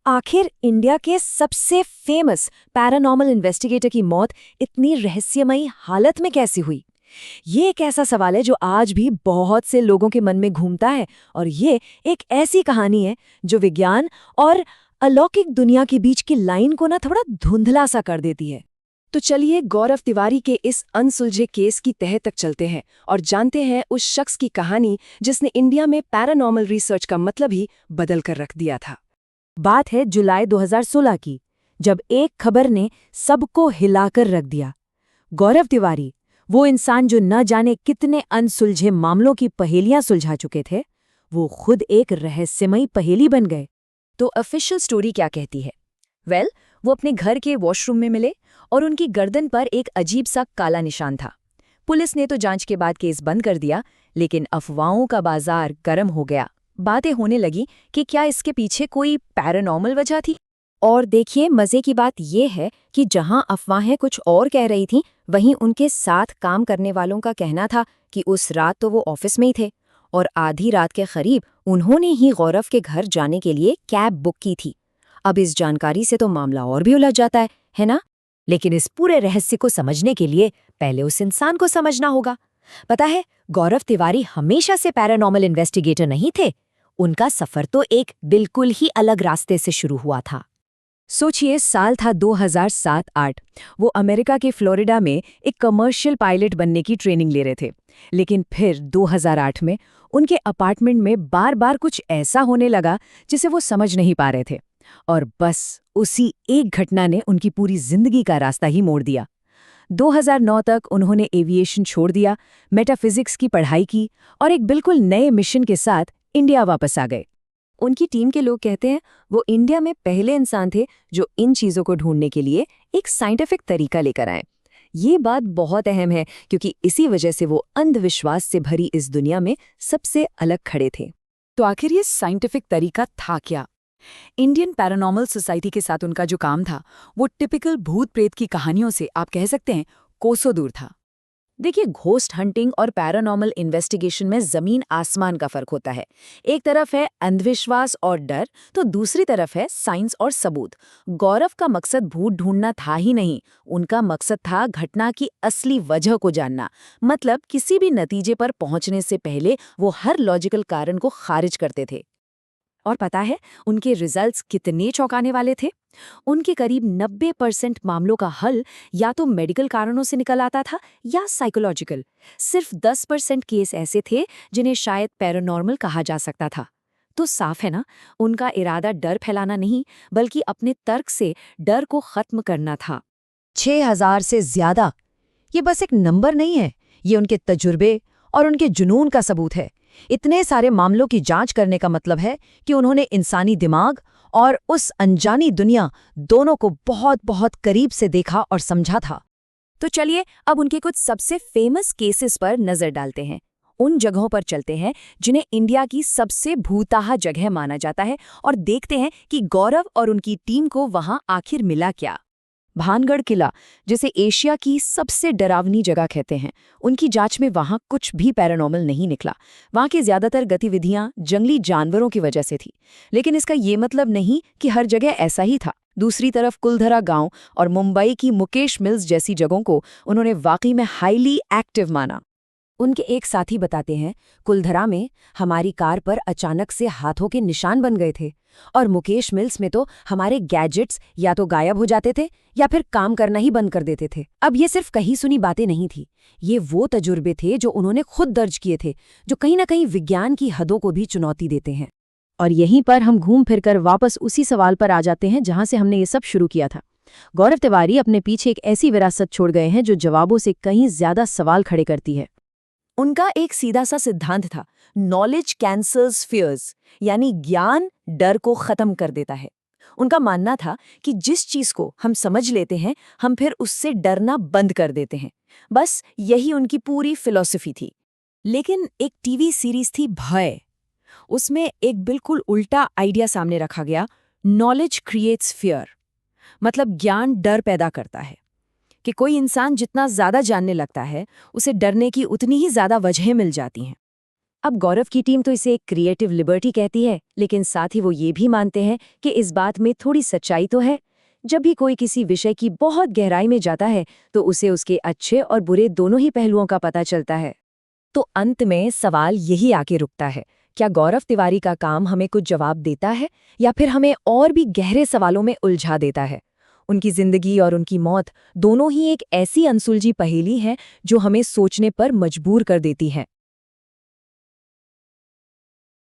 आखिर इंडिया के सबसे फेमस पैरानॉर्मल इन्वेस्टिगेटर की मौत इतनी रहस्यमयी हालत में कैसे हुई? ये एक ऐसा सवाल है जो आज भी बहुत से लोगों के मन में घूमता है और ये एक ऐसी कहानी है जो विज्ञान और अलौकिक दुनिया के बीच की लाइन को ना थोड़ा धुंधला सा कर देती है। तो चलिए गौरव तिवारी के इस अनसुलझे केस की तह तक चलते हैं और जानते हैं उस शख्स की कहानी जिसने इंडिया में पैरानॉर्मल रिसर्च का मतलब ही बदल कर रख दिया था। बात है जुलाई 2016 की, जब एक खबर ने सबको हिलाकर रख दिया। गौरव तिवारी, वो इंसान जो न जाने कितने अनसुलझे मामलों की पहेलियां सुलझा चुके थे, वो खुद एक रहस्यमयी पहेली बन गए। तो ऑफिशियल स्टोरी क्या कहती है? वो अपने घर के वॉशरूम में मिले और उनकी गर्दन पर एक अजीब सा काला निशान था। पुलिस ने तो जांच के बाद केस बंद कर दिया, लेकिन अफवाहों का बाजार गर्म हो गया। बातें होने लगी कि क्या इसके पीछे कोई पैरानॉर्मल वजह थी। और देखिए, मजे की बात यह है कि जहां अफवाहें कुछ और कह रही थीं, वहीं उनके साथ काम करने वालों का कहना था कि उस रात तो वो ऑफिस में ही थे और आधी रात के करीब उन्होंने ही गौरव के घर जाने के लिए कैब बुक की थी। अब इस जानकारी से तो मामला और भी उलझ जाता है ना? लेकिन इस पूरे रहस्य को समझने के लिए पहले उस इंसान को समझना होगा। पता है, गौरव तिवारी हमेशा से पैरानॉर्मल इन्वेस्टिगेटर नहीं थे। उनका सफर तो एक बिल्कुल ही अलग रास्ते से शुरू हुआ था। सोचिए, साल था 2007-8। वो अमेरिका के फ्लोरिडा में एक कमर्शियल पायलट बनने की ट्रेनिंग ले रहे थे। लेकिन फिर 2008 में उनके अपार्टमेंट में बार बार कुछ ऐसा होने लगा जिसे वो समझ नहीं पा रहे थे। और बस उसी एक घटना ने उनकी पूरी जिंदगी का रास्ता ही मोड़ दिया। 2009 तक उन्होंने एविएशन छोड़ दिया, मेटाफिजिक्स की पढ़ाई की और एक बिल्कुल नए मिशन के साथ इंडिया वापस आ गए। उनकी टीम के लोग कहते हैं वो इंडिया में पहले इंसान थे जो इन चीज़ों को ढूंढने के लिए एक साइंटिफिक तरीका लेकर आए। ये बात बहुत अहम है क्योंकि इसी वजह से वो अंधविश्वास से भरी इस दुनिया में सबसे अलग खड़े थे। तो आखिर ये साइंटिफिक तरीका था क्या? इंडियन पैरानॉर्मल सोसाइटी के साथ उनका जो काम था वो टिपिकल भूत प्रेत की कहानियों से आप कह सकते हैं कोसों दूर था। देखिए, घोस्ट हंटिंग और पैरानॉर्मल इन्वेस्टिगेशन में जमीन आसमान का फर्क होता है। एक तरफ है अंधविश्वास और डर, तो दूसरी तरफ है साइंस और सबूत। गौरव का मकसद भूत ढूंढना था ही नहीं, उनका मकसद था घटना की असली वजह को जानना। मतलब किसी भी नतीजे पर पहुंचने से पहले वो हर लॉजिकल कारण को खारिज करते थे। और पता है उनके रिजल्ट्स कितने चौंकाने वाले थे? उनके करीब 90% मामलों का हल या तो मेडिकल कारणों से निकल आता था या साइकोलॉजिकल। सिर्फ 10% केस ऐसे थे जिन्हें शायद पैरानॉर्मल कहा जा सकता था। तो साफ है ना, उनका इरादा डर फैलाना नहीं बल्कि अपने तर्क से डर को खत्म करना था। 6000 से ज्यादा, ये बस एक नंबर नहीं है, ये उनके तजुर्बे और उनके जुनून का सबूत है। इतने सारे मामलों की जांच करने का मतलब है कि उन्होंने इंसानी दिमाग और उस अनजानी दुनिया दोनों को बहुत बहुत करीब से देखा और समझा था। तो चलिए अब उनके कुछ सबसे फेमस केसेस पर नजर डालते हैं। उन जगहों पर चलते हैं जिन्हें इंडिया की सबसे भूताहा जगह माना जाता है और देखते हैं कि गौरव और उनकी टीम को वहां आखिर मिला क्या। भानगढ़ किला, जिसे एशिया की सबसे डरावनी जगह कहते हैं, उनकी जांच में वहां कुछ भी पैरानॉर्मल नहीं निकला। वहां की ज्यादातर गतिविधियां जंगली जानवरों की वजह से थी। लेकिन इसका ये मतलब नहीं कि हर जगह ऐसा ही था। दूसरी तरफ कुलधरा गांव और मुंबई की मुकेश मिल्स जैसी जगहों को उन्होंने वाकई में हाईली एक्टिव माना। उनके एक साथी बताते हैं, कुलधरा में हमारी कार पर अचानक से हाथों के निशान बन गए थे और मुकेश मिल्स में तो हमारे गैजेट्स या तो गायब हो जाते थे या फिर काम करना ही बंद कर देते थे। अब ये सिर्फ कहीं सुनी बातें नहीं थी, ये वो तजुर्बे थे जो उन्होंने खुद दर्ज किए थे, जो कहीं ना कहीं विज्ञान की हदों को भी चुनौती देते हैं। और यहीं पर हम घूम फिरकर वापस उसी सवाल पर आ जाते हैं जहां से हमने ये सब शुरू किया था। गौरव तिवारी अपने पीछे एक ऐसी विरासत छोड़ गए हैं जो जवाबों से कहीं ज्यादा सवाल खड़े करती है। उनका एक सीधा सा सिद्धांत था, नॉलेज कैंसल्स फियर्स, यानी ज्ञान डर को खत्म कर देता है। उनका मानना था कि जिस चीज को हम समझ लेते हैं हम फिर उससे डरना बंद कर देते हैं। बस यही उनकी पूरी फिलॉसफी थी। लेकिन एक टीवी सीरीज थी भय, उसमें एक बिल्कुल उल्टा आइडिया सामने रखा गया, नॉलेज क्रिएट्स फियर। मतलब ज्ञान डर पैदा करता है कि कोई इंसान जितना ज्यादा जानने लगता है उसे डरने की उतनी ही ज्यादा वजहें मिल जाती हैं। अब गौरव की टीम तो इसे एक क्रिएटिव लिबर्टी कहती है, लेकिन साथ ही वो ये भी मानते हैं कि इस बात में थोड़ी सच्चाई तो है। जब भी कोई किसी विषय की बहुत गहराई में जाता है तो उसे उसके अच्छे और बुरे दोनों ही पहलुओं का पता चलता है। तो अंत में सवाल यही आके रुकता है, क्या गौरव तिवारी का काम हमें कुछ जवाब देता है या फिर हमें और भी गहरे सवालों में उलझा देता है? उनकी जिंदगी और उनकी मौत दोनों ही एक ऐसी अनसुलझी पहेली है जो हमें सोचने पर मजबूर कर देती है।